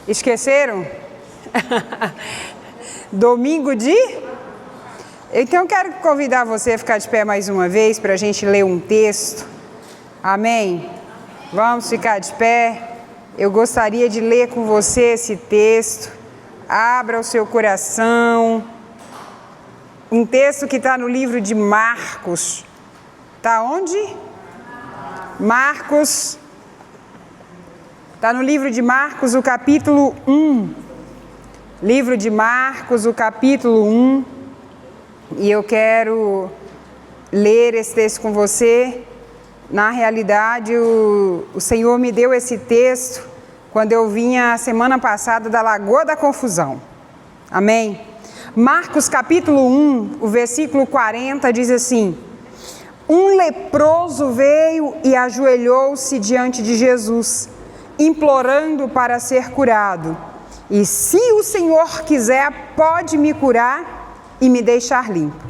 Esqueceram? Domingo de? Então eu quero convidar você a ficar de pé mais uma vez para a gente ler um texto. Amém? Vamos ficar de pé. Eu gostaria de ler com você esse texto. Abra o seu coração. Um texto que está no livro de Marcos. Está onde? Marcos. Está no livro de Marcos, o capítulo 1. Livro de Marcos, o capítulo 1. E eu quero ler esse texto com você. Na realidade, o Senhor me deu esse texto quando eu vinha semana passada da Lagoa da Confusão. Amém? Marcos capítulo 1, o versículo 40 diz assim: Um leproso veio e ajoelhou-se diante de Jesus, implorando para ser curado. E se o Senhor quiser, pode me curar e me deixar limpo.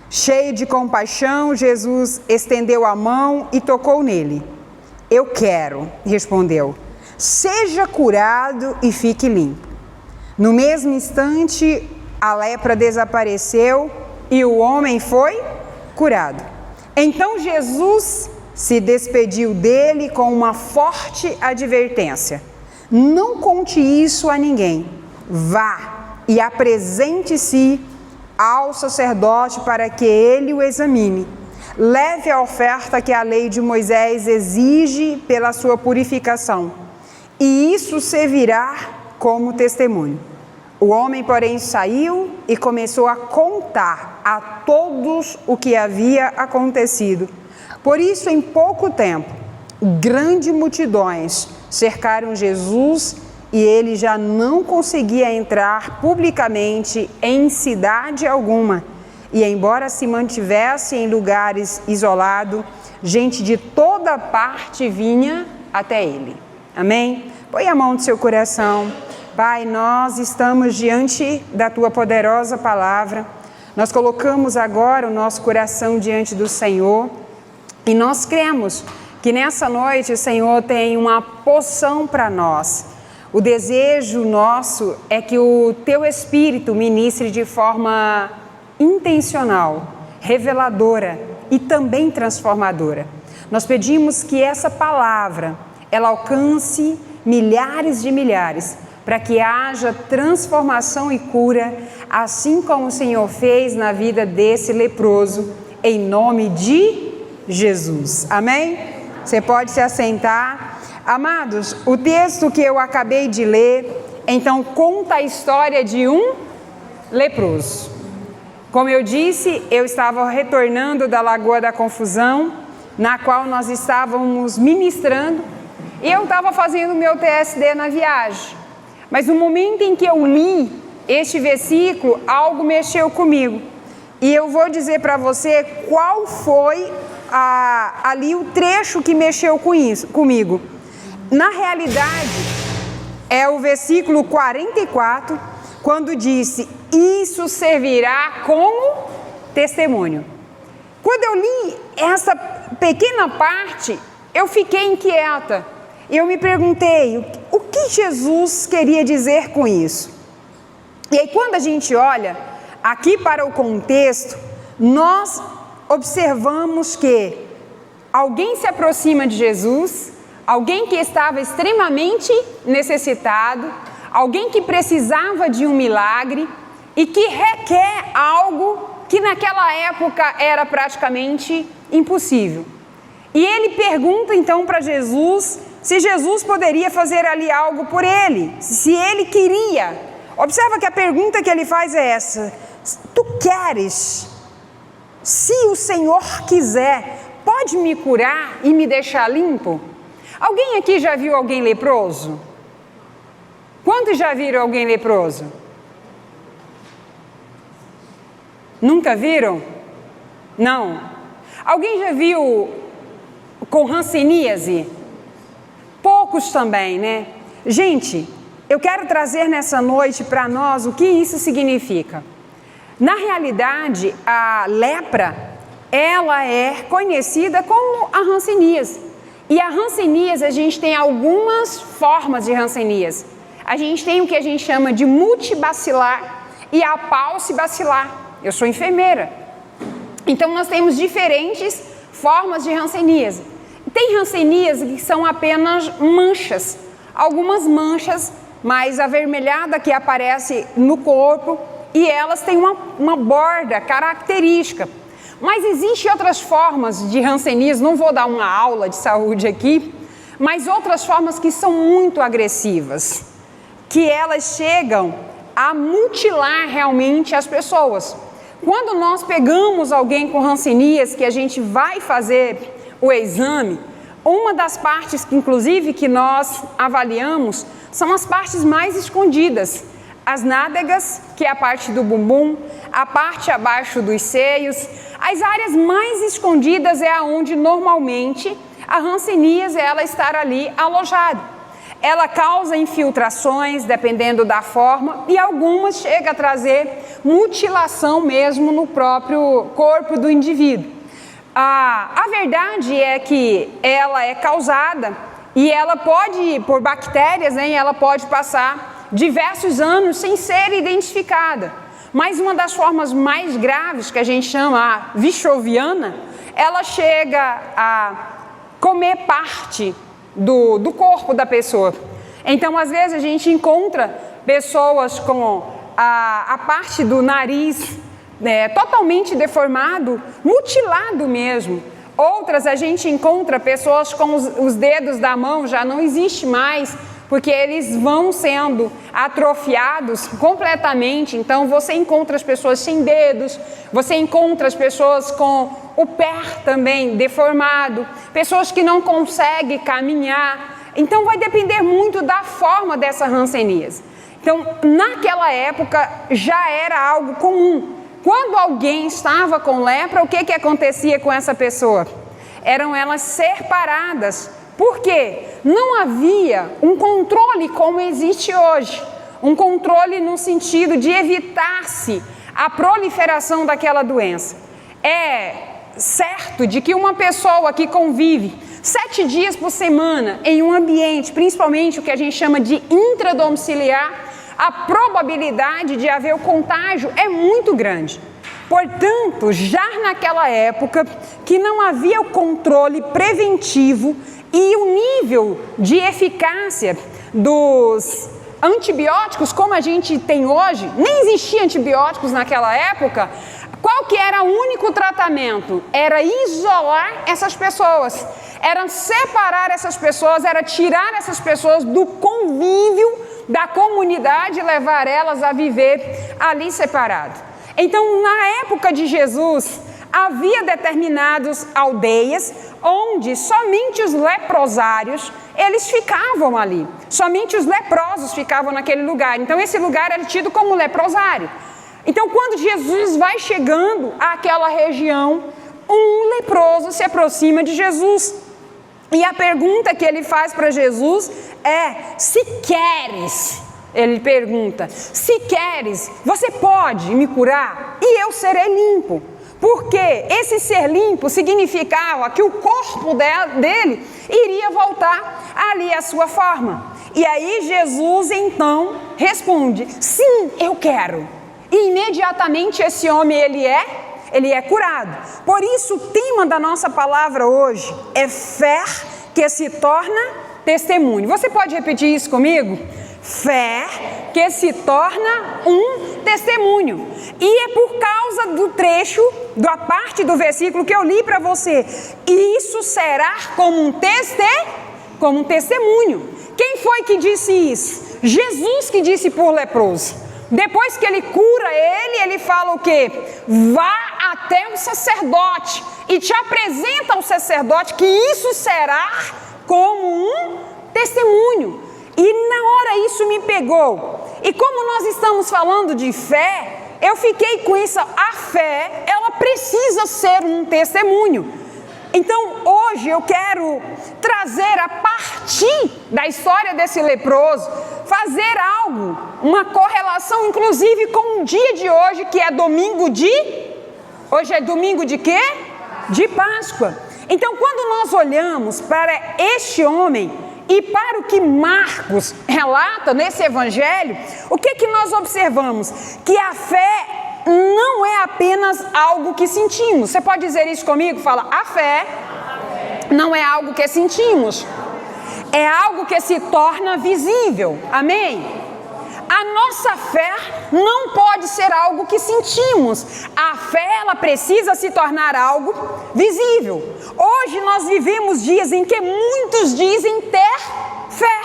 Cheio de compaixão, Jesus estendeu a mão e tocou nele. Eu quero, respondeu. Seja curado e fique limpo. No mesmo instante, a lepra desapareceu e o homem foi curado. Então Jesus se despediu dele com uma forte advertência. Não conte isso a ninguém. Vá e apresente-se ao sacerdote para que ele o examine. Leve a oferta que a lei de Moisés exige pela sua purificação, e isso servirá como testemunho. O homem, porém, saiu e começou a contar a todos o que havia acontecido. Por isso, em pouco tempo, grandes multidões cercaram Jesus e ele já não conseguia entrar publicamente em cidade alguma. E embora se mantivesse em lugares isolados, gente de toda parte vinha até ele. Amém? Põe a mão no seu coração. Pai, nós estamos diante da Tua poderosa palavra. Nós colocamos agora o nosso coração diante do Senhor e nós cremos que nessa noite o Senhor tem uma porção para nós. O desejo nosso é que o Teu Espírito ministre de forma intencional, reveladora e também transformadora. Nós pedimos que essa palavra, ela alcance milhares de milhares, para que haja transformação e cura, assim como o Senhor fez na vida desse leproso, em nome de Jesus. Amém? Você pode se assentar. Amados, o texto que eu acabei de ler, então conta a história de um leproso. Como eu disse, eu estava retornando da Lagoa da Confusão, na qual nós estávamos ministrando, e eu estava fazendo o meu TSD na viagem. Mas no momento em que eu li este versículo, algo mexeu comigo. E eu vou dizer para você qual foi ali o trecho que mexeu comigo. Na realidade, é o versículo 44, quando disse: isso servirá como testemunho. Quando eu li essa pequena parte, eu fiquei inquieta. Eu me perguntei, o que Jesus queria dizer com isso? E aí quando a gente olha aqui para o contexto, nós observamos que alguém se aproxima de Jesus, alguém que estava extremamente necessitado, alguém que precisava de um milagre e que requer algo que naquela época era praticamente impossível. E ele pergunta então para Jesus se Jesus poderia fazer ali algo por ele, se ele queria. Observa que a pergunta que ele faz é essa: tu queres? Se o Senhor quiser, pode me curar e me deixar limpo? Alguém aqui já viu alguém leproso? Quantos já viram alguém leproso? Nunca viram? Não. Alguém já viu com hanseníase? Poucos também, né? Gente, eu quero trazer nessa noite para nós o que isso significa. Na realidade, a lepra, ela é conhecida como a hanseníase. E a hanseníase, a gente tem algumas formas de hanseníase. A gente tem o que a gente chama de multibacilar e apaucibacilar. Eu sou enfermeira. Então, nós temos diferentes formas de hanseníase. Tem hanseníase que são apenas manchas. Algumas manchas mais avermelhada que aparece no corpo e elas têm uma borda característica. Mas existem outras formas de hanseníase, não vou dar uma aula de saúde aqui, mas outras formas que são muito agressivas, que elas chegam a mutilar realmente as pessoas. Quando nós pegamos alguém com hanseníase, que a gente vai fazer o exame, uma das partes, inclusive, que nós avaliamos, são as partes mais escondidas. As nádegas, que é a parte do bumbum, a parte abaixo dos seios. As áreas mais escondidas é aonde normalmente a hanseníase ela estar ali alojada. Ela causa infiltrações, dependendo da forma, e algumas chegam a trazer mutilação mesmo no próprio corpo do indivíduo. A verdade é que ela é causada e ela pode, por bactérias, né, ela pode passar diversos anos sem ser identificada. Mas uma das formas mais graves, que a gente chama a vichoviana, ela chega a comer parte do corpo da pessoa. Então, às vezes, a gente encontra pessoas com a parte do nariz totalmente deformado, mutilado mesmo. Outras, a gente encontra pessoas com os dedos da mão, já não existe mais, porque eles vão sendo atrofiados completamente. Então, você encontra as pessoas sem dedos, você encontra as pessoas com o pé também deformado, pessoas que não conseguem caminhar. Então, vai depender muito da forma dessa hanseníase. Então, naquela época, já era algo comum. Quando alguém estava com lepra, o que acontecia com essa pessoa? Eram elas separadas. Por quê? Não havia um controle como existe hoje. Um controle no sentido de evitar-se a proliferação daquela doença. É certo de que uma pessoa que convive 7 dias por semana em um ambiente, principalmente o que a gente chama de intradomiciliar, a probabilidade de haver o contágio é muito grande. Portanto, já naquela época que não havia o controle preventivo e o nível de eficácia dos antibióticos como a gente tem hoje, nem existia antibióticos naquela época, qual que era o único tratamento? Era isolar essas pessoas, era separar essas pessoas, era tirar essas pessoas do convívio da comunidade e levar elas a viver ali separado. Então, na época de Jesus, havia determinadas aldeias onde somente os leprosários, eles ficavam ali. Somente os leprosos ficavam naquele lugar. Então, esse lugar era tido como leprosário. Então, quando Jesus vai chegando àquela região, um leproso se aproxima de Jesus. E a pergunta que ele faz para Jesus é: se queres, ele pergunta, se queres, você pode me curar e eu serei limpo. Porque esse ser limpo significava que o corpo dele iria voltar ali à sua forma. E aí Jesus então responde: sim, eu quero. E imediatamente esse homem ele é curado. Por isso o tema da nossa palavra hoje é fé que se torna testemunho. Você pode repetir isso comigo? Fé que se torna um testemunho. E é por causa do trecho, da parte do versículo que eu li para você. Isso será como um testemunho. Quem foi que disse isso? Jesus que disse por leproso. Depois que ele cura ele fala o quê? Vá até o sacerdote e te apresenta ao sacerdote, que isso será como um testemunho. E na hora isso me pegou. E como nós estamos falando de fé, eu fiquei com isso. A fé, ela precisa ser um testemunho. Então hoje eu quero trazer, a partir da história desse leproso, fazer algo, uma correlação inclusive com o dia de hoje, que é domingo de... Hoje é domingo de quê? De Páscoa. Então quando nós olhamos para este homem e para o que Marcos relata nesse evangelho, o que nós observamos? Que a fé não é apenas algo que sentimos. Você pode dizer isso comigo? Fala, a fé não é algo que sentimos, é algo que se torna visível. Amém? A nossa fé não pode ser algo que sentimos. A fé, ela precisa se tornar algo visível. Hoje nós vivemos dias em que muitos dizem ter fé,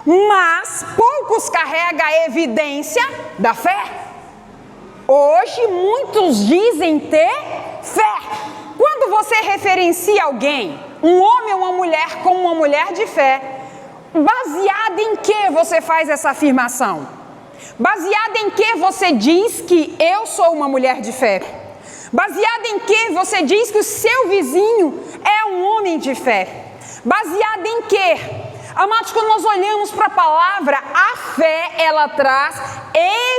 mas poucos carregam a evidência da fé. Hoje muitos dizem ter fé. Quando você referencia alguém, um homem ou uma mulher, como uma mulher de fé, baseado em que você faz essa afirmação? Baseado em que você diz que eu sou uma mulher de fé? Baseado em que você diz que o seu vizinho é um homem de fé? Baseado em que? Amados, quando nós olhamos para a palavra, a fé, ela traz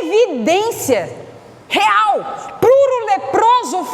evidência real. Para o leproso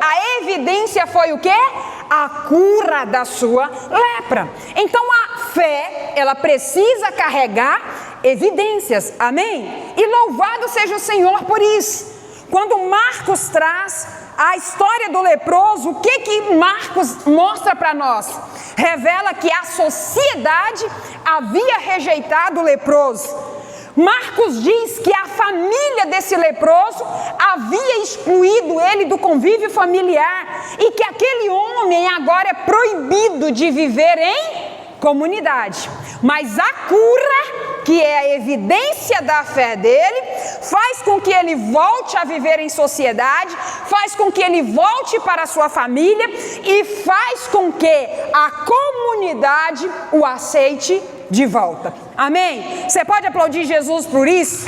a evidência foi o quê? A cura da sua lepra. Então a fé, ela precisa carregar evidências, amém? E louvado seja o Senhor por isso. Quando Marcos traz a história do leproso, o que Marcos mostra para nós? Revela que a sociedade havia rejeitado o leproso. Marcos diz que a família desse leproso havia excluído ele do convívio familiar e que aquele homem agora é proibido de viver em comunidade. Mas a cura, que é a evidência da fé dele, faz com que ele volte a viver em sociedade, faz com que ele volte para a sua família e faz com que a comunidade o aceite de volta. Amém? Você pode aplaudir Jesus por isso?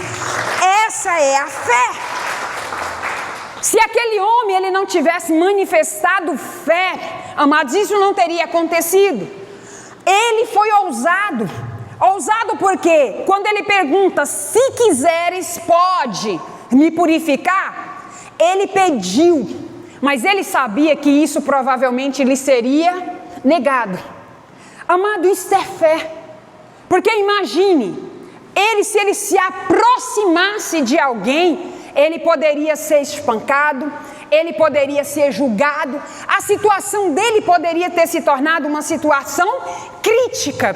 Essa é a fé. Se aquele homem ele não tivesse manifestado fé, amados, isso não teria acontecido. Ele foi ousado. Ousado porque quando ele pergunta, se quiseres pode me purificar, ele pediu, mas ele sabia que isso provavelmente lhe seria negado. Amado, isso é fé. Porque imagine, se ele se aproximasse de alguém, ele poderia ser espancado, ele poderia ser julgado, a situação dele poderia ter se tornado uma situação crítica.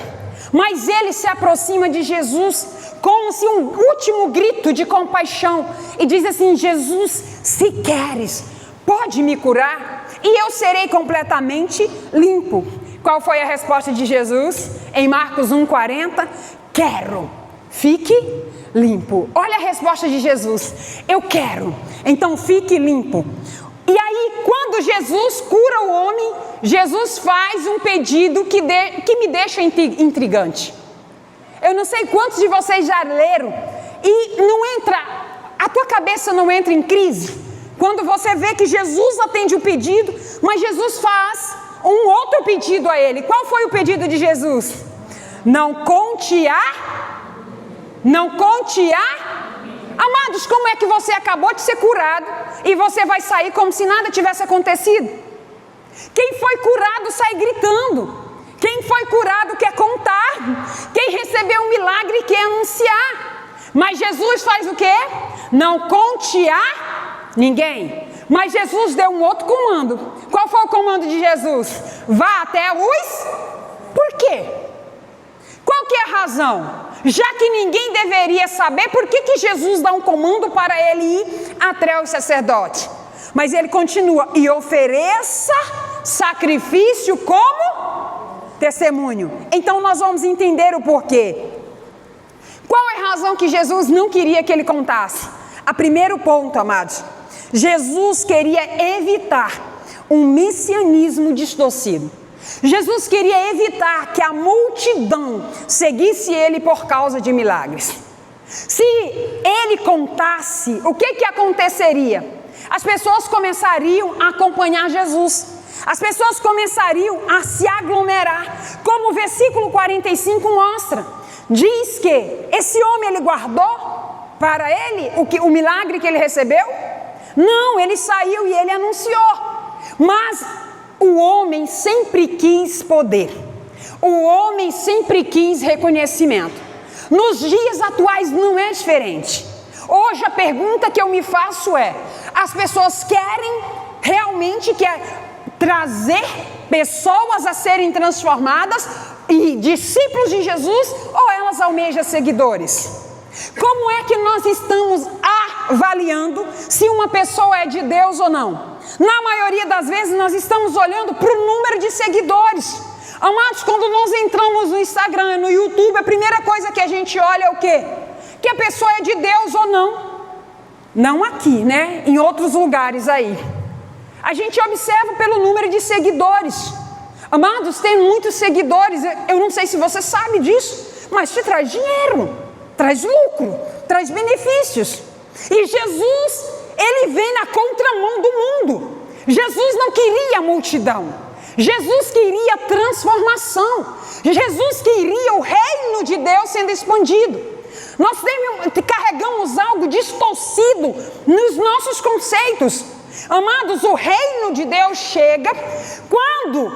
Mas ele se aproxima de Jesus como se um último grito de compaixão e diz assim: Jesus, se queres, pode me curar e eu serei completamente limpo. Qual foi a resposta de Jesus? Em Marcos 1,40, quero, fique limpo. Olha a resposta de Jesus: eu quero, então fique limpo. E aí, quando Jesus cura o homem, Jesus faz um pedido que me deixa intrigante. Eu não sei quantos de vocês já leram e a tua cabeça não entra em crise quando você vê que Jesus atende o pedido, mas Jesus faz um outro pedido a ele. Qual foi o pedido de Jesus? Não conte Amados, como é que você acabou de ser curado e você vai sair como se nada tivesse acontecido? Quem foi curado sai gritando. Quem foi curado quer contar. Quem recebeu um milagre quer anunciar. Mas Jesus faz o quê? Não conte a ninguém. Mas Jesus deu um outro comando. Qual foi o comando de Jesus? Vá até os... Por quê? Qual que é a razão? Já que ninguém deveria saber, por que Jesus dá um comando para ele ir até o sacerdote? Mas ele continua: e ofereça sacrifício como testemunho. Então nós vamos entender o porquê. Qual é a razão que Jesus não queria que ele contasse? A primeiro ponto, amados, Jesus queria evitar um messianismo distorcido. Jesus queria evitar que a multidão seguisse ele por causa de milagres. Se ele contasse, o que aconteceria? As pessoas começariam a acompanhar Jesus. As pessoas começariam a se aglomerar, como o versículo 45 mostra. Diz que esse homem ele guardou para ele o milagre que ele recebeu? Não, ele saiu e ele anunciou. Mas o homem sempre quis poder. O homem sempre quis reconhecimento. Nos dias atuais não é diferente. Hoje a pergunta que eu me faço é: as pessoas querem realmente trazer pessoas a serem transformadas e discípulos de Jesus, ou elas almejam seguidores? Como é que nós estamos avaliando se uma pessoa é de Deus ou não? Na maioria das vezes nós estamos olhando para o número de seguidores. Amados, quando nós entramos no Instagram, no YouTube, a primeira coisa que a gente olha é o quê? Que a pessoa é de Deus ou não. Não aqui, né? Em outros lugares aí. A gente observa pelo número de seguidores. Amados, tem muitos seguidores. Eu não sei se você sabe disso, mas te traz dinheiro, traz lucro, traz benefícios. E Jesus, ele vem na contramão do mundo. Jesus não queria multidão. Jesus queria transformação. Jesus queria o reino de Deus sendo expandido. Nós carregamos algo distorcido nos nossos conceitos. Amados, o reino de Deus chega quando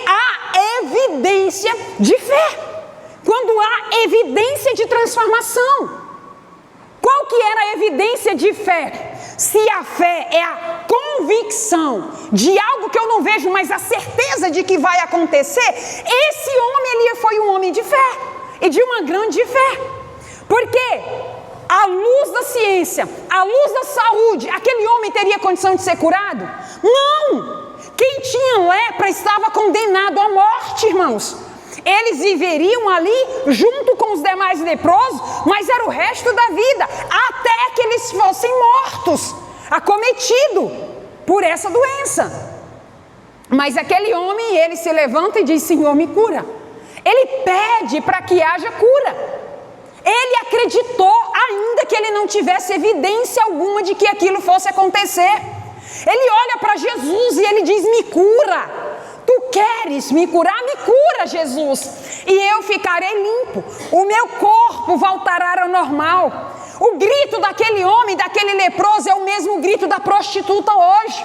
há evidência de fé, quando há evidência de transformação. Qual que era a evidência de fé? Se a fé é a convicção de algo que eu não vejo, mas a certeza de que vai acontecer, esse homem ele foi um homem de fé, e de uma grande fé. Porque à luz da ciência, à luz da saúde, aquele homem teria condição de ser curado? Não! Quem tinha lepra estava condenado à morte, irmãos. Eles viveriam ali junto com os demais leprosos, mas era o resto da vida, até que eles fossem mortos, acometidos por essa doença. Mas aquele homem, ele se levanta e diz: Senhor, me cura. Ele pede para que haja cura. Ele acreditou, ainda que ele não tivesse evidência alguma de que aquilo fosse acontecer. Ele olha para Jesus e ele diz: me cura. Tu queres me curar? Me cura, Jesus, e eu ficarei limpo. O meu corpo voltará ao normal. O grito daquele homem, daquele leproso, é o mesmo grito da prostituta hoje.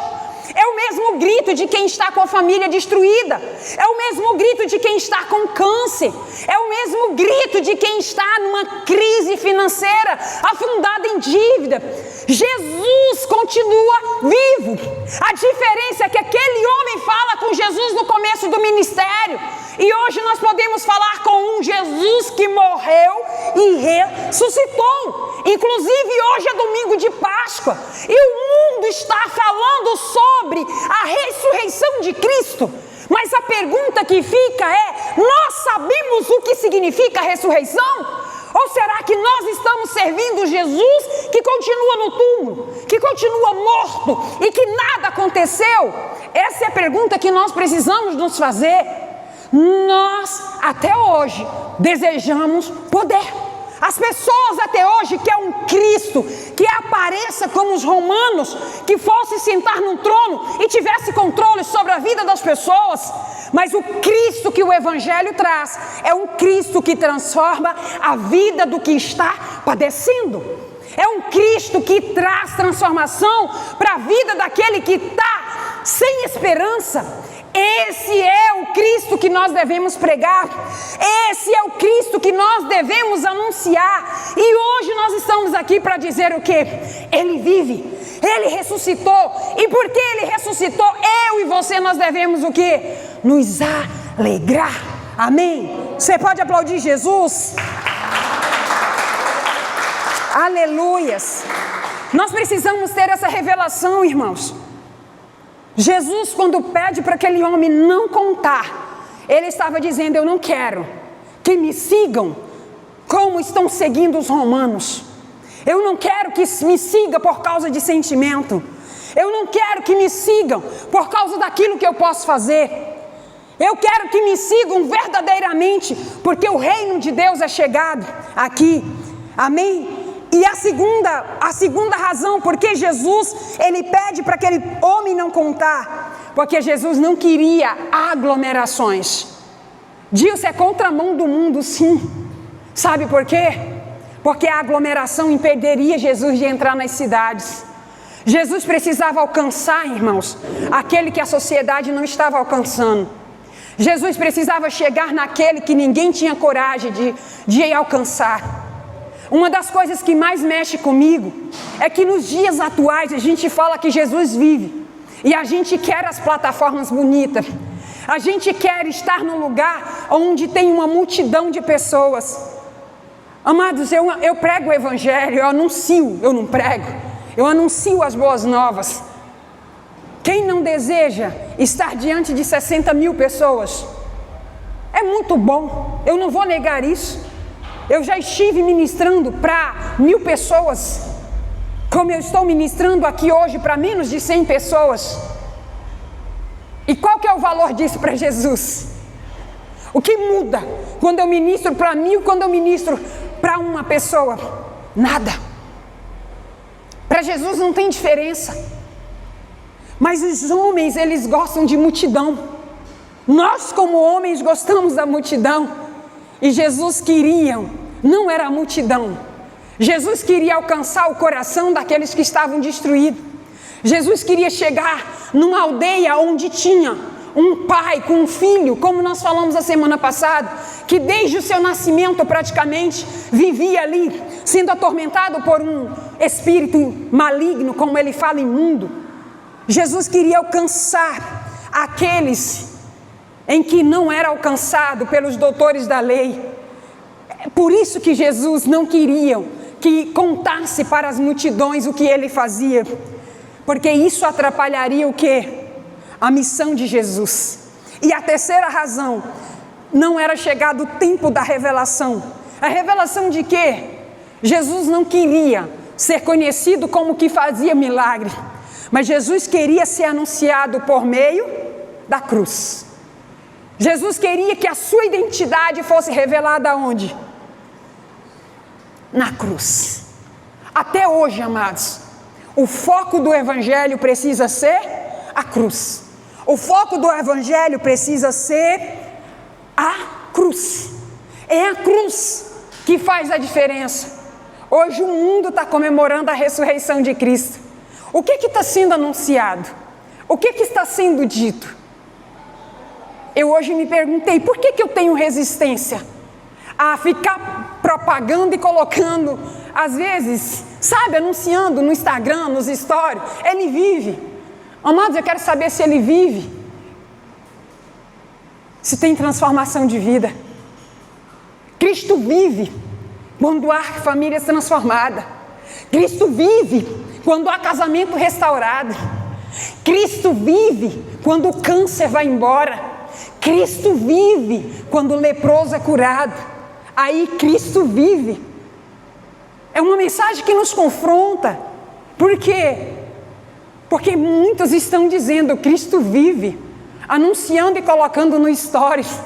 É o mesmo grito de quem está com a família destruída. É o mesmo grito de quem está com câncer. É o mesmo grito de quem está numa crise financeira, afundada em dívida. Jesus continua vivo. A diferença é que aquele homem fala com Jesus no começo do ministério, e hoje nós podemos falar com um Jesus que morreu e ressuscitou. Inclusive hoje é domingo de Páscoa, e o mundo está falando sobre a ressurreição de Cristo. Mas a pergunta que fica é: nós sabemos o que significa a ressurreição? Ou será que nós estamos servindo Jesus que continua no túmulo, que continua morto e que nada aconteceu? Essa é a pergunta que nós precisamos nos fazer. Nós até hoje desejamos poder. As pessoas até hoje querem um Cristo que apareça como os romanos, que fosse sentar num trono e tivesse controle sobre a vida das pessoas. Mas o Cristo que o Evangelho traz é um Cristo que transforma a vida do que está padecendo. É um Cristo que traz transformação para a vida daquele que está sem esperança. Esse é o Cristo que nós devemos pregar. Esse é o Cristo que nós devemos anunciar. E hoje nós estamos aqui para dizer o quê? Ele vive, Ele ressuscitou. E porque Ele ressuscitou, eu e você, nós devemos o quê? Nos alegrar. Amém? Você pode aplaudir Jesus? Aleluias. Nós precisamos ter essa revelação, irmãos. Jesus, quando pede para aquele homem não contar, ele estava dizendo: eu não quero que me sigam como estão seguindo os romanos. Eu não quero que me siga por causa de sentimento. Eu não quero que me sigam por causa daquilo que eu posso fazer. Eu quero que me sigam verdadeiramente, porque o reino de Deus é chegado aqui. Amém? E a segunda razão porque Jesus, ele pede para aquele homem não contar, porque Jesus não queria aglomerações. Diz é contramão do mundo, sim. Sabe por quê? Porque a aglomeração impediria Jesus de entrar nas cidades. Jesus precisava alcançar, irmãos, aquele que a sociedade não estava alcançando. Jesus precisava chegar naquele que ninguém tinha coragem de alcançar. Uma das coisas que mais mexe comigo é que nos dias atuais a gente fala que Jesus vive e a gente quer as plataformas bonitas, a gente quer estar num lugar onde tem uma multidão de pessoas. Amados, eu prego o evangelho, eu não prego, eu anuncio as boas novas. Quem não deseja estar diante de 60 mil pessoas? É muito bom, eu não vou negar isso. Eu já estive ministrando para 1000 pessoas, como eu estou ministrando aqui hoje para menos de 100 pessoas. E qual que é o valor disso para Jesus? O que muda quando eu ministro para 1000, quando eu ministro para uma pessoa? Nada. Para Jesus não tem diferença. Mas os homens, eles gostam de multidão. Nós como homens gostamos da multidão. E Jesus queria, não era a multidão. Jesus queria alcançar o coração daqueles que estavam destruídos. Jesus queria chegar numa aldeia onde tinha um pai com um filho, como nós falamos a semana passada, que desde o seu nascimento praticamente vivia ali, sendo atormentado por um espírito maligno, como ele fala, imundo. Jesus queria alcançar aqueles em que não era alcançado pelos doutores da lei. É por isso que Jesus não queria que contasse para as multidões o que ele fazia, porque isso atrapalharia o quê? A missão de Jesus. E a terceira razão, não era chegado o tempo da revelação. A revelação de quê? Jesus não queria ser conhecido como que fazia milagre, mas Jesus queria ser anunciado por meio da cruz. Jesus queria que a sua identidade fosse revelada aonde? Na cruz. Até hoje, amados, o foco do evangelho precisa ser a cruz. O foco do evangelho precisa ser a cruz. É a cruz que faz a diferença. Hoje o mundo está comemorando a ressurreição de Cristo. O que está sendo anunciado? O que está sendo dito? Eu hoje me perguntei, por que eu tenho resistência a ficar propagando e colocando, às vezes, sabe, anunciando no Instagram, nos stories, ele vive. Amados, eu quero saber se ele vive, se tem transformação de vida. Cristo vive quando há famílias transformadas. Cristo vive quando há casamento restaurado. Cristo vive quando o câncer vai embora. Cristo vive quando o leproso é curado. Aí Cristo vive. É uma mensagem que nos confronta. Por quê? Porque muitos estão dizendo Cristo vive, anunciando e colocando no stories.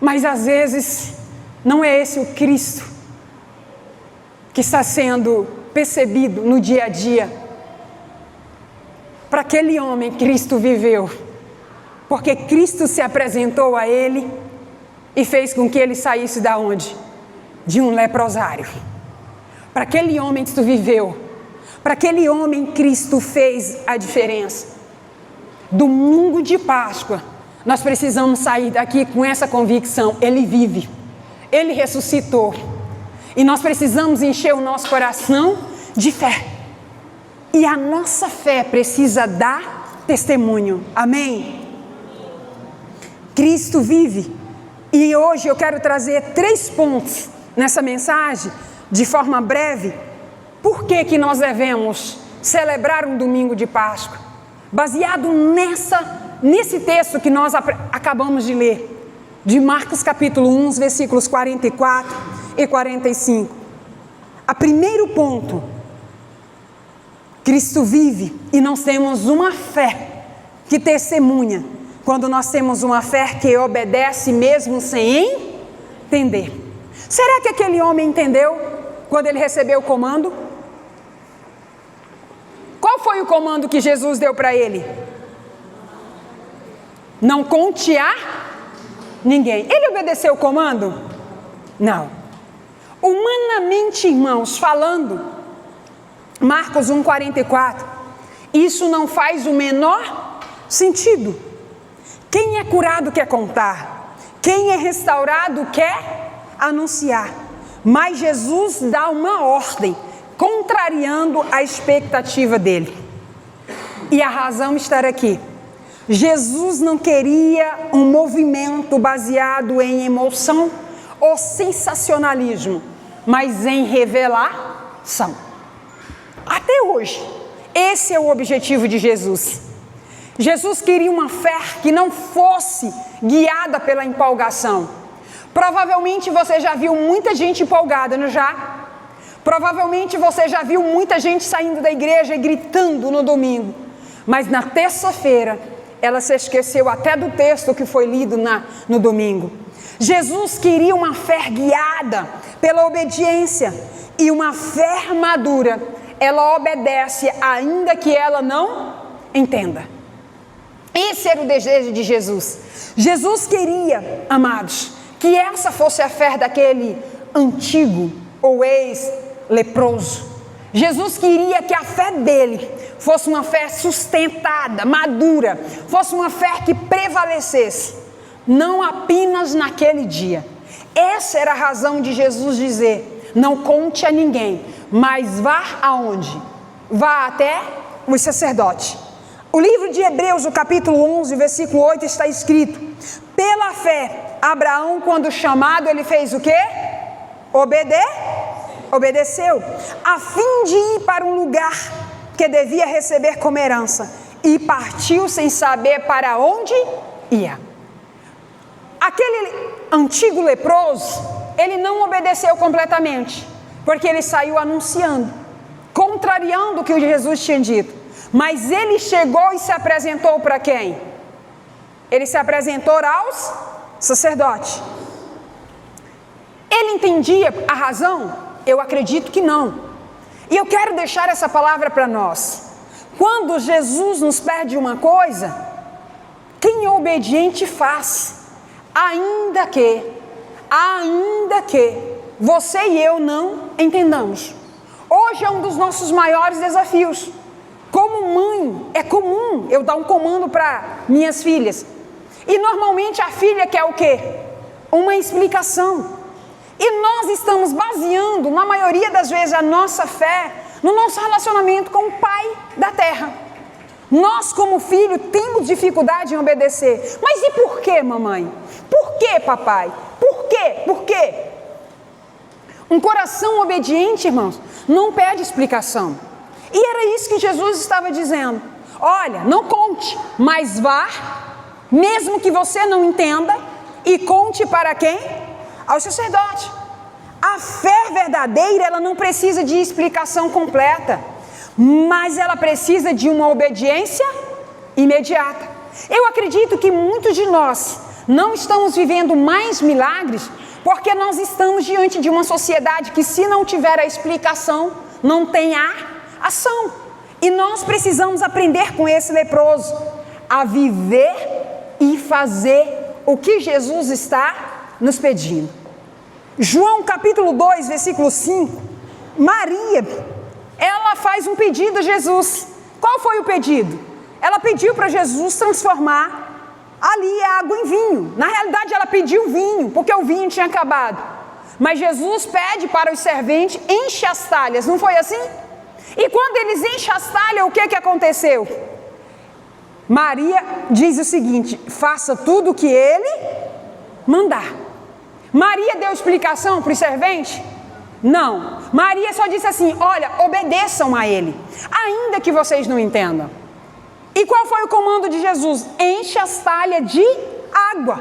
Mas às vezes não é esse o Cristo que está sendo percebido no dia a dia. Para aquele homem, Cristo viveu, porque Cristo se apresentou a ele e fez com que ele saísse da onde? De um leprosário. Para aquele homem, Cristo viveu. Para aquele homem, Cristo fez a diferença. Domingo de Páscoa, nós precisamos sair daqui com essa convicção: Ele vive, Ele ressuscitou. E nós precisamos encher o nosso coração de fé. E a nossa fé precisa dar testemunho. Amém? Cristo vive. E hoje eu quero trazer 3 pontos nessa mensagem, de forma breve. Por que nós devemos celebrar um domingo de Páscoa? Baseado nesse texto que nós acabamos de ler, de Marcos capítulo 1, versículos 44 e 45. A primeiro ponto, Cristo vive e nós temos uma fé que testemunha. Quando nós temos uma fé que obedece mesmo sem entender. Será que aquele homem entendeu quando ele recebeu o comando? Qual foi o comando que Jesus deu para ele? Não conte a ninguém. Ele obedeceu o comando? Não. Humanamente, irmãos, falando, Marcos 1,44, isso não faz o menor sentido. Quem é é curado quer contar. Quem é restaurado quer anunciar. Mas Jesus dá uma ordem, contrariando a expectativa dele. E a razão está aqui. Jesus não queria um movimento baseado em emoção ou sensacionalismo, mas em revelação. Até hoje, esse é o objetivo de Jesus. Jesus queria uma fé que não fosse guiada pela empolgação. Provavelmente você já viu muita gente empolgada, não já? Provavelmente você já viu muita gente saindo da igreja e gritando no domingo. Mas na terça-feira, ela se esqueceu até do texto que foi lido no domingo. Jesus queria uma fé guiada pela obediência. E uma fé madura, ela obedece ainda que ela não entenda. Esse era o desejo de Jesus. Jesus queria, amados, que essa fosse a fé daquele antigo ou ex-leproso. Jesus queria que a fé dele fosse uma fé sustentada, madura, fosse uma fé que prevalecesse, não apenas naquele dia. Essa era a razão de Jesus dizer: não conte a ninguém, mas vá aonde? Vá até os sacerdotes. O livro de Hebreus, o capítulo 11, versículo 8, está escrito: pela fé, Abraão, quando chamado, ele fez o quê? Obedeceu, a fim de ir para um lugar que devia receber como herança, e partiu sem saber para onde ia. Aquele antigo leproso, ele não obedeceu completamente, porque ele saiu anunciando, contrariando o que Jesus tinha dito. Mas ele chegou e se apresentou para quem? Ele se apresentou aos sacerdotes. Ele entendia a razão? Eu acredito que não. E eu quero deixar essa palavra para nós. Quando Jesus nos pede uma coisa, quem é obediente faz. Ainda que você e eu não entendamos. Hoje é um dos nossos maiores desafios. Como mãe, é comum eu dar um comando para minhas filhas. E normalmente a filha quer o quê? Uma explicação. E nós estamos baseando, na maioria das vezes, a nossa fé no nosso relacionamento com o Pai da Terra. Nós, como filho, temos dificuldade em obedecer. Mas e por quê, mamãe? Por quê, papai? Por quê? Por quê? Um coração obediente, irmãos, não pede explicação. E era isso que Jesus estava dizendo. Olha, não conte, mas vá, mesmo que você não entenda, e conte para quem? Aos sacerdotes. A fé verdadeira, ela não precisa de explicação completa, mas ela precisa de uma obediência imediata. Eu acredito que muitos de nós não estamos vivendo mais milagres porque nós estamos diante de uma sociedade que, se não tiver a explicação, não tem a ação. E nós precisamos aprender com esse leproso a viver e fazer o que Jesus está nos pedindo. João capítulo 2, versículo 5, Maria, ela faz um pedido a Jesus. Qual foi o pedido? Ela pediu para Jesus transformar ali a água em vinho. Na realidade ela pediu vinho, porque o vinho tinha acabado. Mas Jesus pede para os serventes: enche as talhas, não foi assim? E quando eles enchem as talhas, o que aconteceu? Maria diz o seguinte: faça tudo o que ele mandar. Maria deu explicação para os serventes? Não. Maria só disse assim: olha, obedeçam a ele, ainda que vocês não entendam. E qual foi o comando de Jesus? Enche as talhas de água.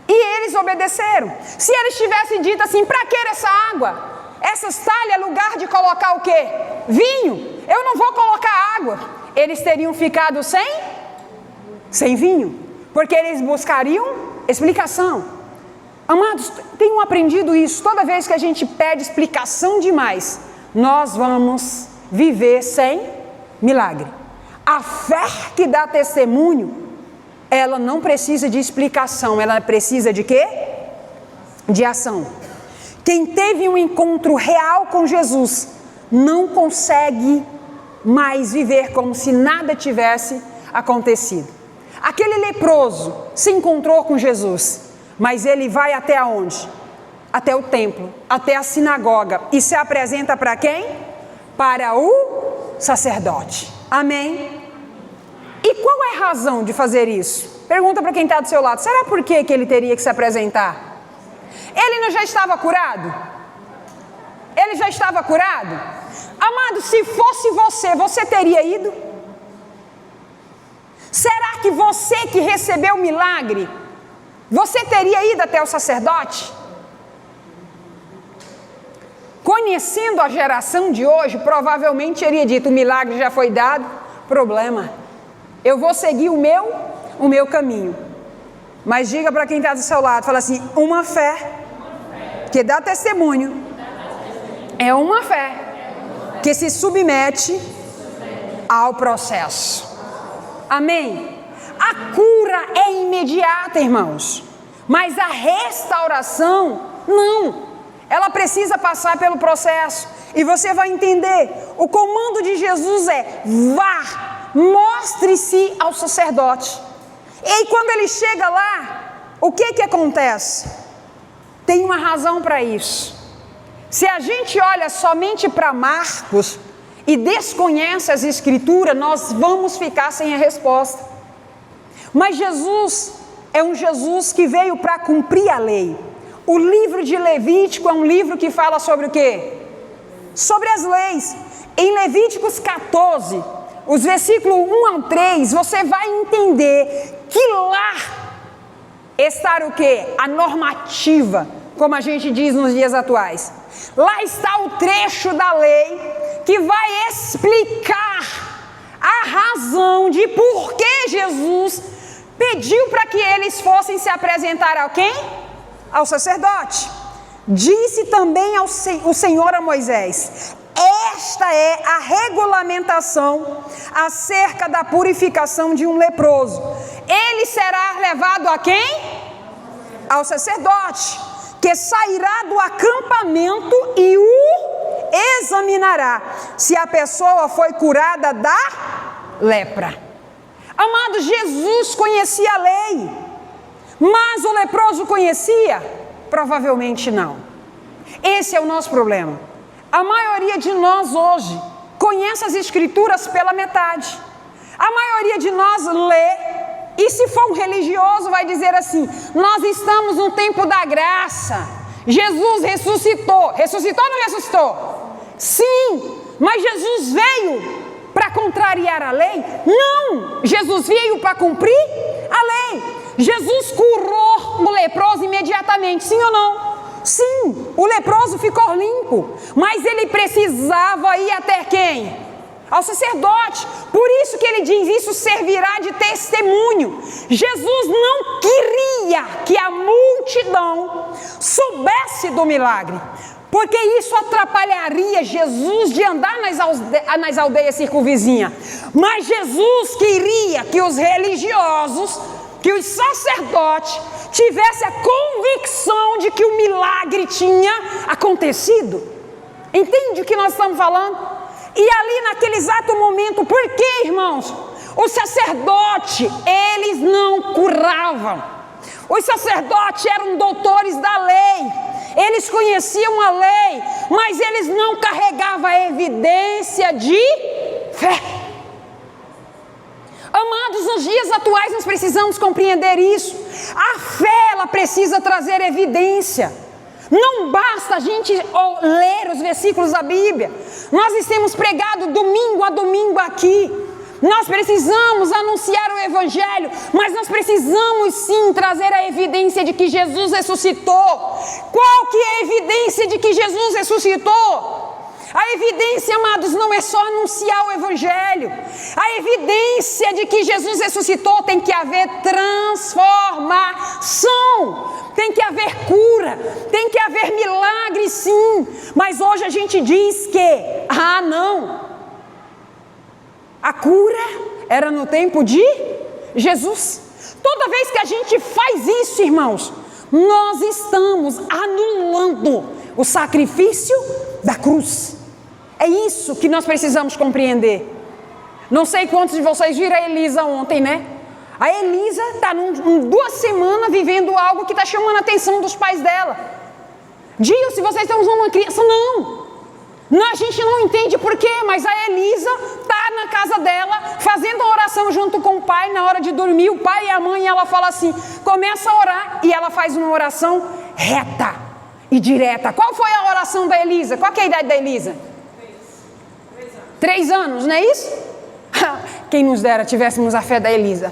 E eles obedeceram. Se eles tivessem dito assim: para que essa água? Essas talhas, lugar de colocar o quê? Vinho. Eu não vou colocar água. Eles teriam ficado sem vinho, porque eles buscariam explicação. Amados, tenham aprendido isso. Toda vez que a gente pede explicação demais, nós vamos viver sem milagre. A fé que dá testemunho, ela não precisa de explicação, ela precisa de quê? De ação. Quem teve um encontro real com Jesus não consegue mais viver como se nada tivesse acontecido. Aquele leproso se encontrou com Jesus, mas ele vai até onde? Até o templo, até a sinagoga, e se apresenta para quem? Para o sacerdote. Amém? E qual é a razão de fazer isso? Pergunta para quem está do seu lado, será por que ele teria que se apresentar? Ele não já estava curado? Ele já estava curado? Amado, se fosse você teria ido? Será que você que recebeu o milagre, você teria ido até o sacerdote? Conhecendo a geração de hoje, provavelmente teria dito, o milagre já foi dado, problema. Eu vou seguir o meu caminho. Mas diga para quem está do seu lado, fala assim, uma fé que dá testemunho é uma fé que se submete ao processo. Amém? A cura é imediata, irmãos, mas a restauração não. Ela precisa passar pelo processo. E você vai entender, o comando de Jesus é, vá, mostre-se ao sacerdote. E aí quando ele chega lá, o que acontece? Tem uma razão para isso. Se a gente olha somente para Marcos e desconhece as escrituras, nós vamos ficar sem a resposta. Mas Jesus é um Jesus que veio para cumprir a lei. O livro de Levítico é um livro que fala sobre o quê? Sobre as leis. Em Levíticos 14, os versículos 1 ao 3, você vai entender que lá está o quê? A normativa, como a gente diz nos dias atuais. Lá está o trecho da lei que vai explicar a razão de por que Jesus pediu para que eles fossem se apresentar a quem? Ao sacerdote. Disse também o Senhor a Moisés, esta é a regulamentação acerca da purificação de um leproso. Ele será levado a quem? Ao sacerdote, que sairá do acampamento e o examinará, se a pessoa foi curada da lepra. Amado, Jesus conhecia a lei, mas o leproso conhecia? Provavelmente não. Esse é o nosso problema. A maioria de nós hoje conhece as escrituras pela metade. A maioria de nós lê, e se for um religioso vai dizer assim, nós estamos no tempo da graça, Jesus ressuscitou. Ressuscitou ou não ressuscitou? Sim, mas Jesus veio para contrariar a lei? Não, Jesus veio para cumprir a lei. Jesus curou o leproso imediatamente, sim ou não? Sim, o leproso ficou limpo, mas ele precisava ir até quem? Ao sacerdote. Por isso que ele diz, isso servirá de testemunho. Jesus não queria que a multidão soubesse do milagre, porque isso atrapalharia Jesus de andar nas aldeias circunvizinhas. Mas Jesus queria que os religiosos, que os sacerdotes tivessem a convicção de que o milagre tinha acontecido. Entende o que nós estamos falando? E ali naquele exato momento, por quê, irmãos? Os sacerdotes, eles não curavam. Os sacerdotes eram doutores da lei. Eles conheciam a lei, mas eles não carregavam a evidência de fé. Amados, nos dias atuais nós precisamos compreender isso. A fé, ela precisa trazer evidência. Não basta a gente ler os versículos da Bíblia. Nós temos pregado domingo a domingo aqui. Nós precisamos anunciar o Evangelho, mas nós precisamos sim trazer a evidência de que Jesus ressuscitou. Qual que é a evidência de que Jesus ressuscitou? A evidência, amados, não é só anunciar o Evangelho. A evidência de que Jesus ressuscitou tem que haver transformação. Tem que haver cura. Tem que haver milagre, sim. Mas hoje a gente diz que, não. A cura era no tempo de Jesus. Toda vez que a gente faz isso, irmãos, nós estamos anulando o sacrifício da cruz. É isso que nós precisamos compreender. Não sei quantos de vocês viram a Elisa ontem, né? A Elisa está 2 semanas vivendo algo que está chamando a atenção dos pais dela. Digam se vocês estão usando uma criança. Não, a gente não entende por quê, mas a Elisa está na casa dela, fazendo a oração junto com o pai na hora de dormir, o pai e a mãe, e ela fala assim, começa a orar, e ela faz uma oração reta e direta. Qual foi a oração da Elisa? Qual que é a idade da Elisa? 3 anos, não é isso? Quem nos dera tivéssemos a fé da Elisa.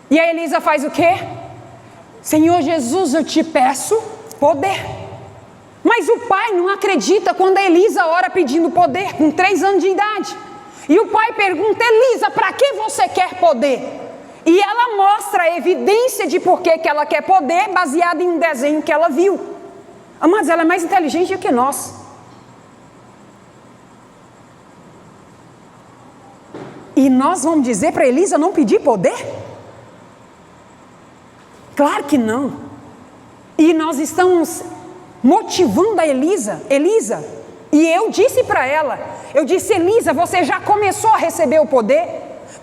E a Elisa faz o quê? Senhor Jesus, eu te peço poder. Mas o pai não acredita quando a Elisa ora pedindo poder, com 3 anos de idade. E o pai pergunta, Elisa, para que você quer poder? E ela mostra a evidência de por que ela quer poder, baseada em um desenho que ela viu. Amados, ela é mais inteligente do que nós. E nós vamos dizer para Elisa não pedir poder? Claro que não. E nós estamos motivando a Elisa, e eu disse para ela, Elisa, você já começou a receber o poder?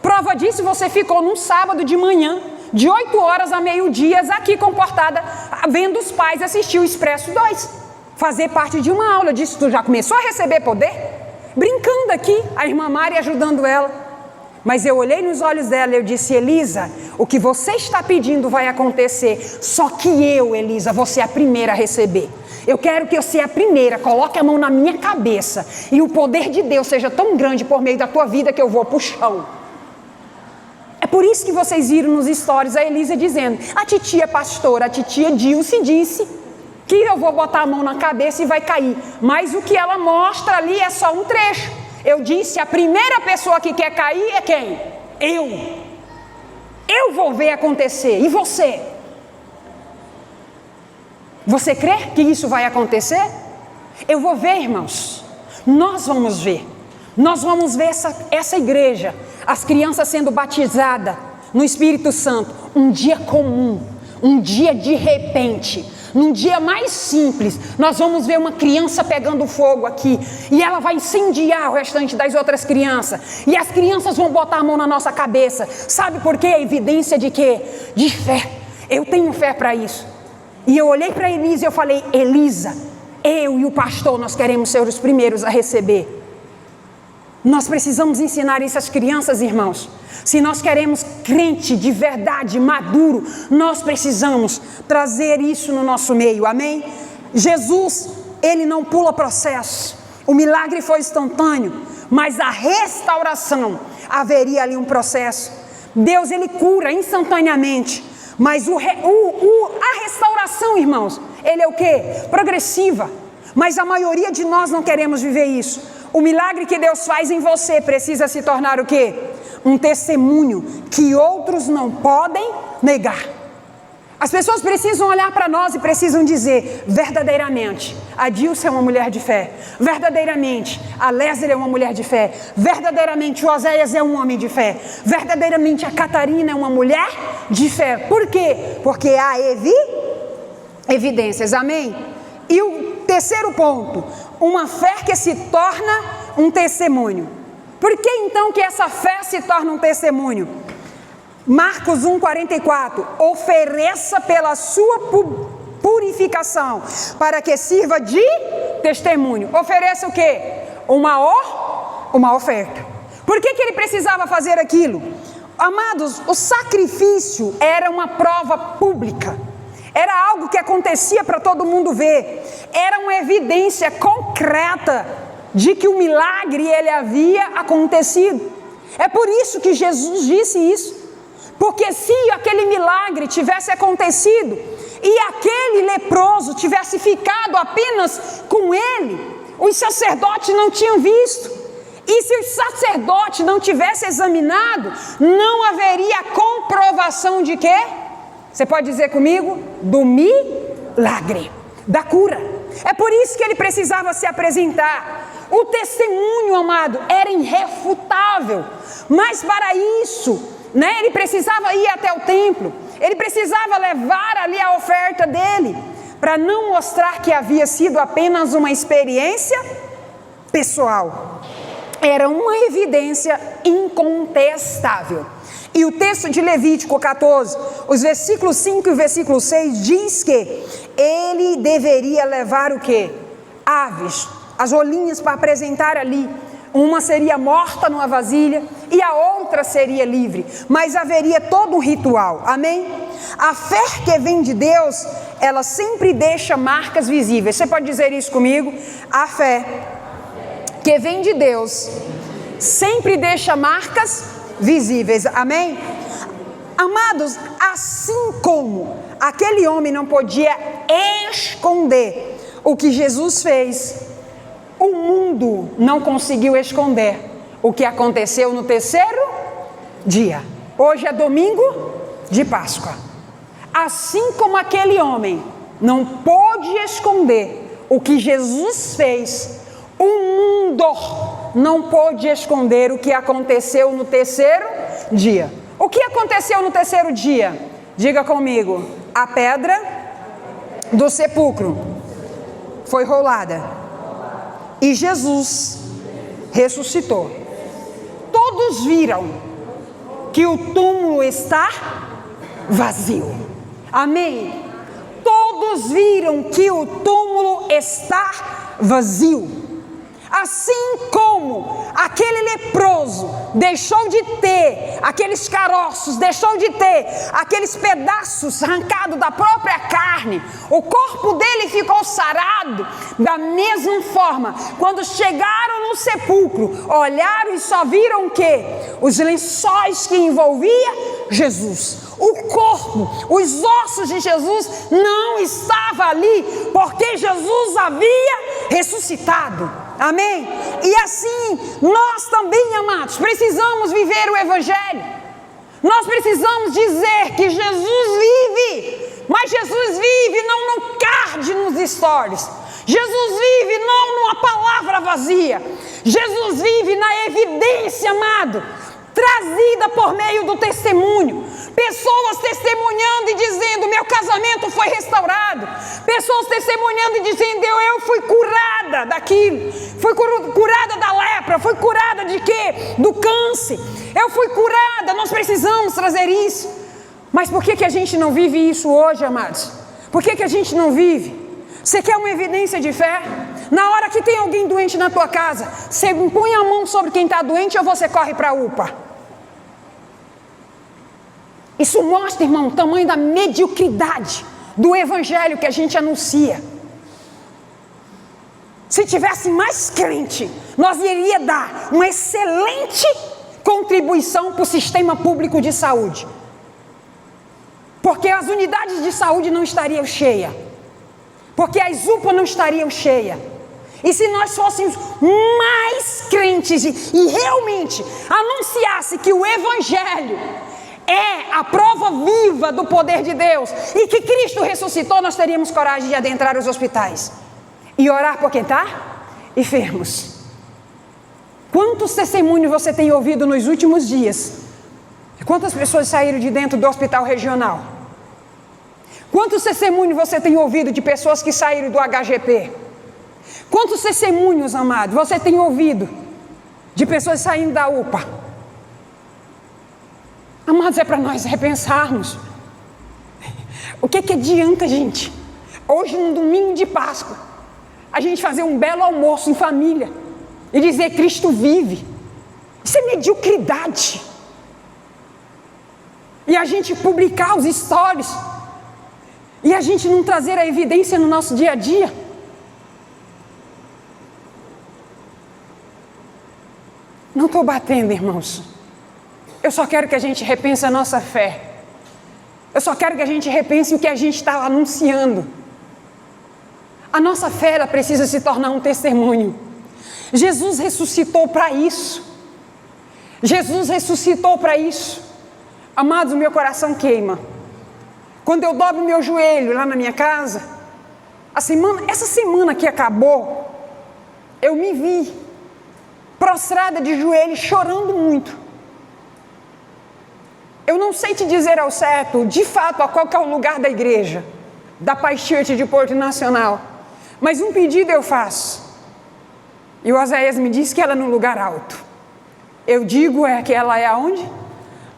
Prova disso, você ficou num sábado de manhã, de 8 horas a meio-dia, aqui comportada, vendo os pais assistir o Expresso 2, fazer parte de uma aula. Eu disse, tu já começou a receber poder? Brincando aqui, a irmã Mari ajudando ela. Mas eu olhei nos olhos dela e eu disse, Elisa, o que você está pedindo vai acontecer, só que eu, Elisa, vou ser a primeira a receber. Eu quero que eu seja a primeira, coloque a mão na minha cabeça e o poder de Deus seja tão grande por meio da tua vida que eu vou para o chão. É por isso que vocês viram nos stories a Elisa dizendo, a titia pastora, a titia Dilce disse que eu vou botar a mão na cabeça e vai cair. Mas o que ela mostra ali é só um trecho. Eu disse, a primeira pessoa que quer cair é quem? Eu vou ver acontecer. E você? Você crê que isso vai acontecer? Eu vou ver, irmãos. Nós vamos ver. Nós vamos ver essa igreja, as crianças sendo batizadas no Espírito Santo. Um dia comum, um dia de repente. Num dia mais simples, nós vamos ver uma criança pegando fogo aqui, e ela vai incendiar o restante das outras crianças, e as crianças vão botar a mão na nossa cabeça. Sabe por quê? Evidência de quê? De fé. Eu tenho fé para isso. E eu olhei para Elisa e eu falei, Elisa, eu e o pastor, nós queremos ser os primeiros a receber. Nós precisamos ensinar isso às crianças, irmãos. Se nós queremos crente de verdade, maduro, nós precisamos trazer isso no nosso meio, amém? Jesus, ele não pula processo. O milagre foi instantâneo, mas a restauração, haveria ali um processo. Deus, ele cura instantaneamente, mas a restauração, irmãos, ele é o quê? Progressiva. Mas a maioria de nós não queremos viver isso. O milagre que Deus faz em você precisa se tornar o quê? Um testemunho que outros não podem negar. As pessoas precisam olhar para nós e precisam dizer, verdadeiramente, a Dilce é uma mulher de fé. Verdadeiramente, a Lézer é uma mulher de fé. Verdadeiramente, o Oséias é um homem de fé. Verdadeiramente, a Catarina é uma mulher de fé. Por quê? Porque há evidências, amém? E o terceiro ponto, uma fé que se torna um testemunho. Por que então que essa fé se torna um testemunho? Marcos 1,44, ofereça pela sua purificação, para que sirva de testemunho. Ofereça o quê? Uma oferta. Por que ele precisava fazer aquilo? Amados, o sacrifício era uma prova pública. Era algo que acontecia para todo mundo ver. Era uma evidência concreta de que o milagre ele havia acontecido. É por isso que Jesus disse isso. Porque se aquele milagre tivesse acontecido e aquele leproso tivesse ficado apenas com ele, os sacerdotes não tinham visto. E se os sacerdotes não tivessem examinado, não haveria comprovação de quê? Você pode dizer comigo? Do milagre, da cura. É por isso que ele precisava se apresentar. O testemunho, amado, era irrefutável. Mas para isso, ele precisava ir até o templo. Ele precisava levar ali a oferta dele, para não mostrar que havia sido apenas uma experiência pessoal. Era uma evidência incontestável. E o texto de Levítico 14, os versículos 5 e o versículo 6 diz que ele deveria levar o quê? Aves, as rolinhas para apresentar ali. Uma seria morta numa vasilha e a outra seria livre, mas haveria todo um ritual, amém? A fé que vem de Deus, ela sempre deixa marcas visíveis. Você pode dizer isso comigo? A fé que vem de Deus sempre deixa marcas visíveis, amém? Amados, assim como aquele homem não podia esconder o que Jesus fez, o mundo não conseguiu esconder o que aconteceu no terceiro dia. Hoje é domingo de Páscoa. Assim como aquele homem não pôde esconder o que Jesus fez, o mundo não pôde esconder o que aconteceu no terceiro dia. O que aconteceu no terceiro dia? Diga comigo. A pedra do sepulcro foi rolada. E Jesus ressuscitou. Todos viram que o túmulo está vazio. Amém? Todos viram que o túmulo está vazio. Assim como aquele leproso deixou de ter aqueles caroços, deixou de ter aqueles pedaços arrancados da própria carne, o corpo dele ficou sarado. Da mesma forma, quando chegaram no sepulcro, olharam e só viram o quê? Os lençóis que envolvia Jesus. O corpo, os ossos de Jesus não estavam ali, porque Jesus havia ressuscitado. Amém? E assim, nós também, amados, precisamos viver o Evangelho. Nós precisamos dizer que Jesus vive, mas Jesus vive não no card, nos stories. Jesus vive não numa palavra vazia. Jesus vive na evidência, amado, trazida por meio do testemunho. Pessoas testemunhando e dizendo: meu casamento foi restaurado. Pessoas testemunhando e dizendo: eu fui curada daquilo. Fui curada da lepra. Fui curada de quê? Do câncer. Eu fui curada. Nós precisamos trazer isso. Mas por que a gente não vive isso hoje, amados? Por que a gente não vive? Você quer uma evidência de fé? Na hora que tem alguém doente na tua casa, você põe a mão sobre quem está doente ou você corre para a UPA? Isso mostra, irmão, o tamanho da mediocridade do Evangelho que a gente anuncia. Se tivesse mais crente, nós iríamos dar uma excelente contribuição para o sistema público de saúde. Porque as unidades de saúde não estariam cheias. Porque as UPA não estariam cheias. E se nós fôssemos mais crentes e realmente anunciasse que o Evangelho é a prova viva do poder de Deus e que Cristo ressuscitou, nós teríamos coragem de adentrar os hospitais e orar por quem está enfermos. Quantos testemunhos você tem ouvido nos últimos dias? Quantas pessoas saíram de dentro do hospital regional? Quantos testemunhos você tem ouvido de pessoas que saíram do HGP? Quantos testemunhos, amado, você tem ouvido de pessoas saindo da UPA? Amados, é para nós repensarmos. O que adianta, gente, hoje num domingo de Páscoa, a gente fazer um belo almoço em família e dizer: Cristo vive? Isso é mediocridade. E a gente publicar os stories e a gente não trazer a evidência no nosso dia a dia. Não estou batendo, irmãos. Eu só quero que a gente repense a nossa fé. Eu só quero que a gente repense o que a gente está anunciando. A nossa fé, ela precisa se tornar um testemunho. Jesus ressuscitou para isso. Jesus ressuscitou para isso. Amados, o meu coração queima. Quando eu dobro meu joelho lá na minha casa, essa semana que acabou, eu me vi prostrada de joelhos, chorando muito. Eu não sei te dizer ao certo, de fato, a qual que é o lugar da igreja, da Paz Church de Porto Nacional. Mas um pedido eu faço. E o Oséias me disse que ela é num lugar alto. Eu digo que ela é aonde?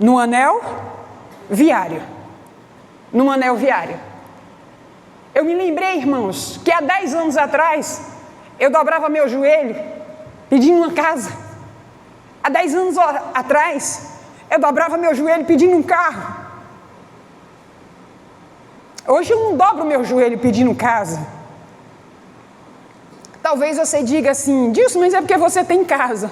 no anel viário. Num anel viário. Eu me lembrei, irmãos, que há 10 anos atrás, eu dobrava meu joelho pedindo uma casa. Há 10 anos atrás, eu dobrava meu joelho pedindo um carro. Hoje eu não dobro meu joelho pedindo casa. Talvez você diga assim, Dilson, mas é porque você tem casa.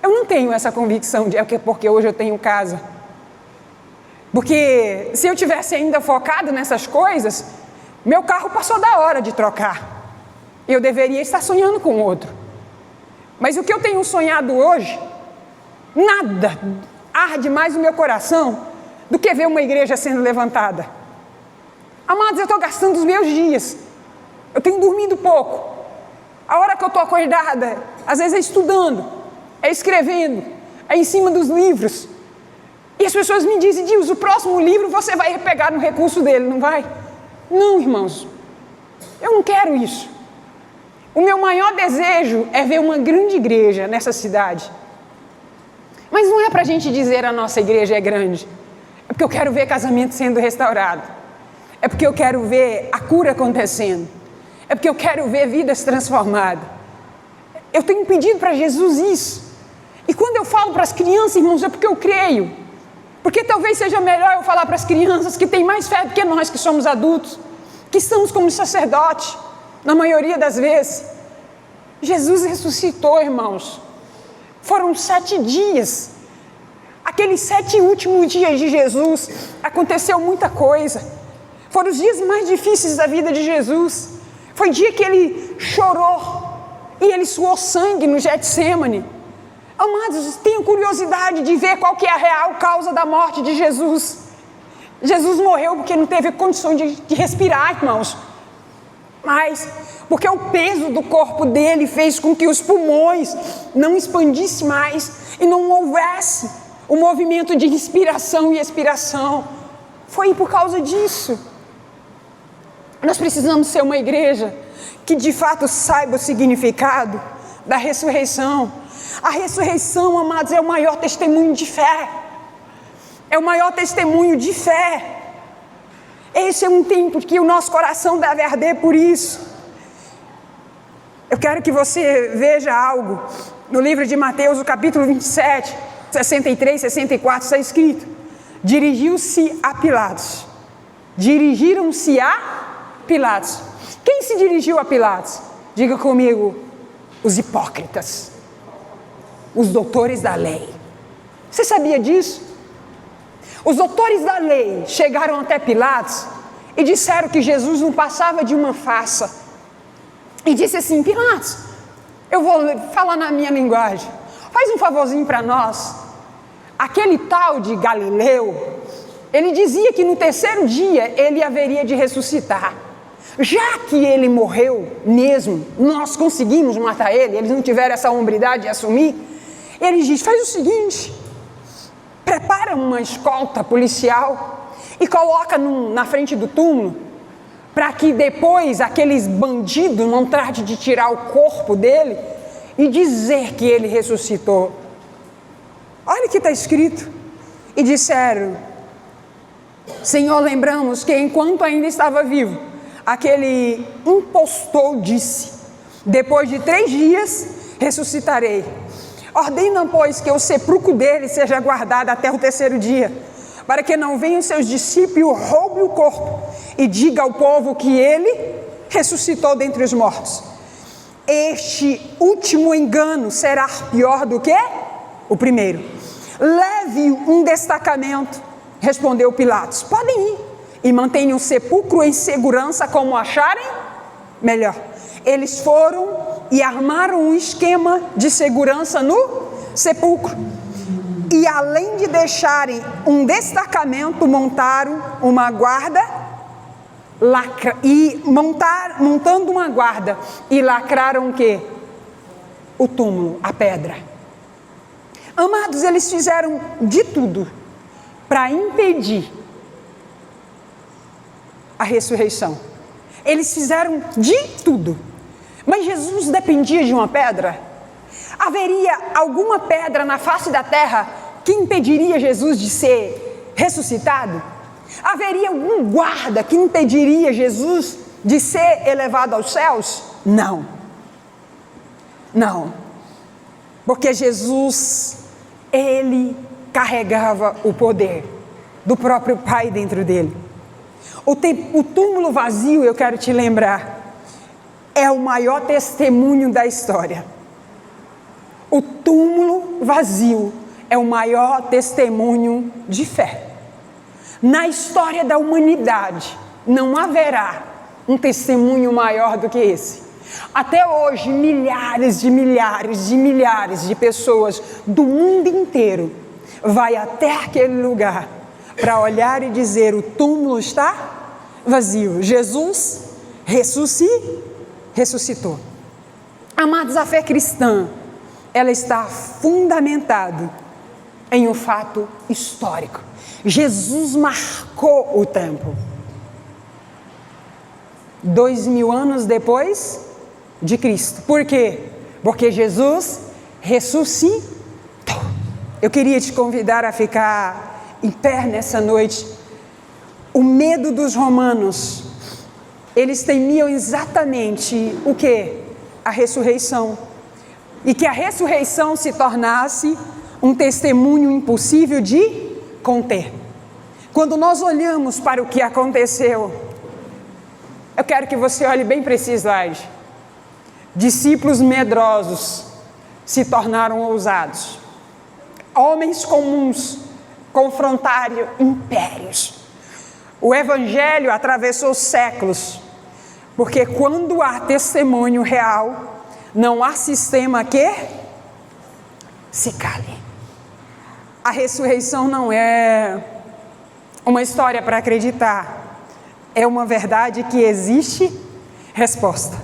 Eu não tenho essa convicção de que é porque hoje eu tenho casa. Porque se eu tivesse ainda focado nessas coisas, meu carro passou da hora de trocar. Eu deveria estar sonhando com outro. Mas o que eu tenho sonhado hoje, nada arde mais no meu coração do que ver uma igreja sendo levantada. Amados, eu estou gastando os meus dias. Eu tenho dormido pouco. A hora que eu estou acordada, às vezes é estudando, é escrevendo, é em cima dos livros. E as pessoas me dizem, Deus, o próximo livro você vai pegar no recurso dele, não vai? Não, irmãos, eu não quero isso. O meu maior desejo é ver uma grande igreja nessa cidade. Mas não é para a gente dizer a nossa igreja é grande. É porque eu quero ver casamento sendo restaurado. É porque eu quero ver a cura acontecendo. É porque eu quero ver vidas transformadas. Eu tenho pedido para Jesus isso. E quando eu falo para as crianças, irmãos, é porque eu creio. Porque talvez seja melhor eu falar para as crianças que têm mais fé do que nós que somos adultos, que estamos como sacerdote, na maioria das vezes. Jesus ressuscitou, irmãos. Foram 7 dias. Aqueles 7 últimos dias de Jesus, aconteceu muita coisa. Foram os dias mais difíceis da vida de Jesus. Foi o dia que ele chorou e ele suou sangue no Getsêmani. Amados, tenho curiosidade de ver qual que é a real causa da morte de Jesus. Jesus morreu porque não teve condições de respirar, irmãos. Mas porque o peso do corpo dele fez com que os pulmões não expandissem mais e não houvesse o movimento de inspiração e expiração. Foi por causa disso. Nós precisamos ser uma igreja que de fato saiba o significado da ressurreição. A ressurreição, amados, é o maior testemunho de fé. É o maior testemunho de fé. Esse é um tempo que o nosso coração deve arder por isso. Eu quero que você veja algo. No livro de Mateus, o capítulo 27, 63, 64, está escrito: dirigiu-se a Pilatos. Dirigiram-se a Pilatos. Quem se dirigiu a Pilatos? Diga comigo, os hipócritas, os doutores da lei. Você sabia disso? Os doutores da lei chegaram até Pilatos e disseram que Jesus não passava de uma farsa. E disse assim: Pilatos, eu vou falar na minha linguagem, faz um favorzinho para nós. Aquele tal de Galileu, ele dizia que no 3º dia ele haveria de ressuscitar. Já que ele morreu mesmo, nós conseguimos matar ele, eles não tiveram essa hombridade de assumir, ele diz: faz o seguinte, prepara uma escolta policial e coloca na frente do túmulo, para que depois aqueles bandidos não tratem de tirar o corpo dele e dizer que ele ressuscitou. Olha o que está escrito. E disseram: Senhor, lembramos que enquanto ainda estava vivo, aquele impostor disse: depois de 3 dias ressuscitarei. Ordena, pois, que o sepulcro dele seja guardado até o 3º dia, para que não venham seus discípulos e roubem o corpo, e diga ao povo que ele ressuscitou dentre os mortos. Este último engano será pior do que o primeiro. Leve um destacamento, respondeu Pilatos. Podem ir e mantenham o sepulcro em segurança como acharem melhor. Eles foram e armaram um esquema de segurança no sepulcro. E além de deixarem um destacamento, montaram uma guarda, montando uma guarda, e lacraram o quê? O túmulo, a pedra. Amados, eles fizeram de tudo para impedir a ressurreição. Eles fizeram de tudo. Mas Jesus dependia de uma pedra? Haveria alguma pedra na face da terra que impediria Jesus de ser ressuscitado? Haveria algum guarda que impediria Jesus de ser elevado aos céus? Não. Não. Porque Jesus, ele carregava o poder do próprio Pai dentro dele. O túmulo vazio, eu quero te lembrar, é o maior testemunho da história. O túmulo vazio é o maior testemunho de fé. Na história da humanidade, não haverá um testemunho maior do que esse. Até hoje, milhares de pessoas do mundo inteiro vai até aquele lugar para olhar e dizer: o túmulo está vazio. Jesus ressuscitou. Amados, a fé cristã, ela está fundamentada em um fato histórico. Jesus marcou o tempo. 2000 anos depois de Cristo. Por quê? Porque Jesus ressuscitou. Eu queria te convidar a ficar em pé nessa noite. O medo dos romanos, eles temiam exatamente o quê? A ressurreição. E que a ressurreição se tornasse um testemunho impossível de conter. Quando nós olhamos para o que aconteceu, eu quero que você olhe bem para esse slide. Discípulos medrosos se tornaram ousados. Homens comuns confrontaram impérios. O Evangelho atravessou séculos, porque quando há testemunho real, não há sistema que se cale. A ressurreição não é uma história para acreditar, é uma verdade que existe resposta.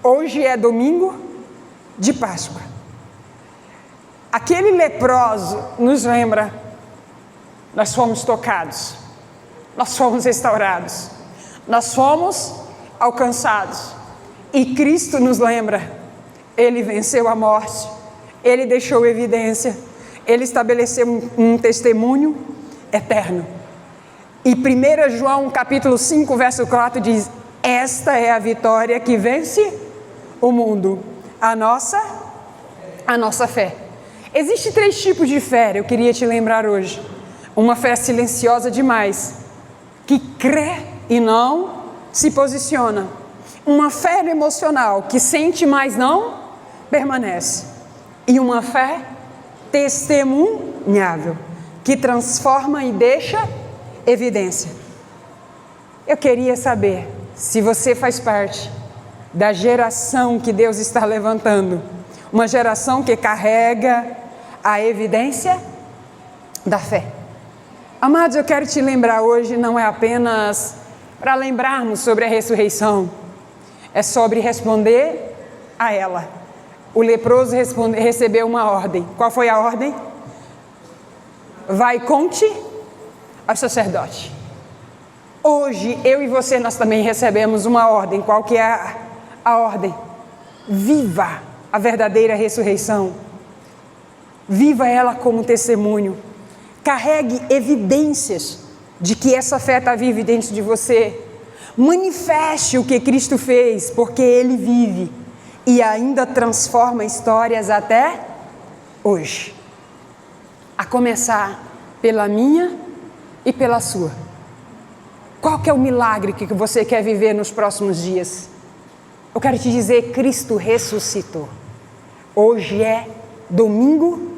Hoje é domingo de Páscoa. Aquele leproso nos lembra, nós fomos tocados, nós fomos restaurados, nós fomos alcançados. E Cristo nos lembra, Ele venceu a morte, Ele deixou evidência, Ele estabeleceu um testemunho eterno. E 1 João capítulo 5, verso 4 diz: esta é a vitória que vence o mundo, a nossa fé. Existem 3 tipos de fé, eu queria te lembrar hoje. Uma fé silenciosa demais, que crê e não se posiciona. Uma fé emocional, que sente, mas não permanece. E uma fé testemunhável, que transforma e deixa evidência. Eu queria saber se você faz parte da geração que Deus está levantando, uma geração que carrega a evidência da fé. Amados, eu quero te lembrar hoje, não é apenas para lembrarmos sobre a ressurreição, é sobre responder a ela. O leproso recebeu uma ordem. Qual foi a ordem? Vai, conte ao sacerdote. Hoje, eu e você, nós também recebemos uma ordem. Qual que é a ordem? Viva a verdadeira ressurreição. Viva ela como testemunho. Carregue evidências de que essa fé está viva dentro de você. Manifeste o que Cristo fez, porque Ele vive e ainda transforma histórias até hoje. A começar pela minha e pela sua. Qual que é o milagre que você quer viver nos próximos dias? Eu quero te dizer, Cristo ressuscitou. Hoje é domingo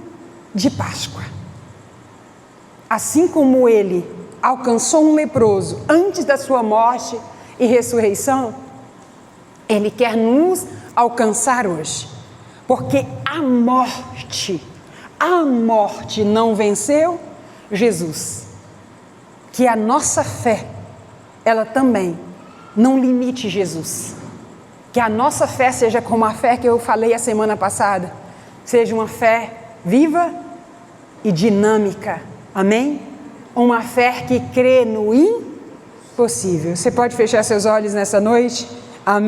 de Páscoa. Assim como Ele alcançou um leproso antes da sua morte e ressurreição, Ele quer nos alcançar hoje. Porque a morte não venceu Jesus. Que a nossa fé, ela também não limite Jesus. Que a nossa fé seja como a fé que eu falei a semana passada. Seja uma fé viva e dinâmica. Amém? Uma fé que crê no impossível. Você pode fechar seus olhos nessa noite? Amém?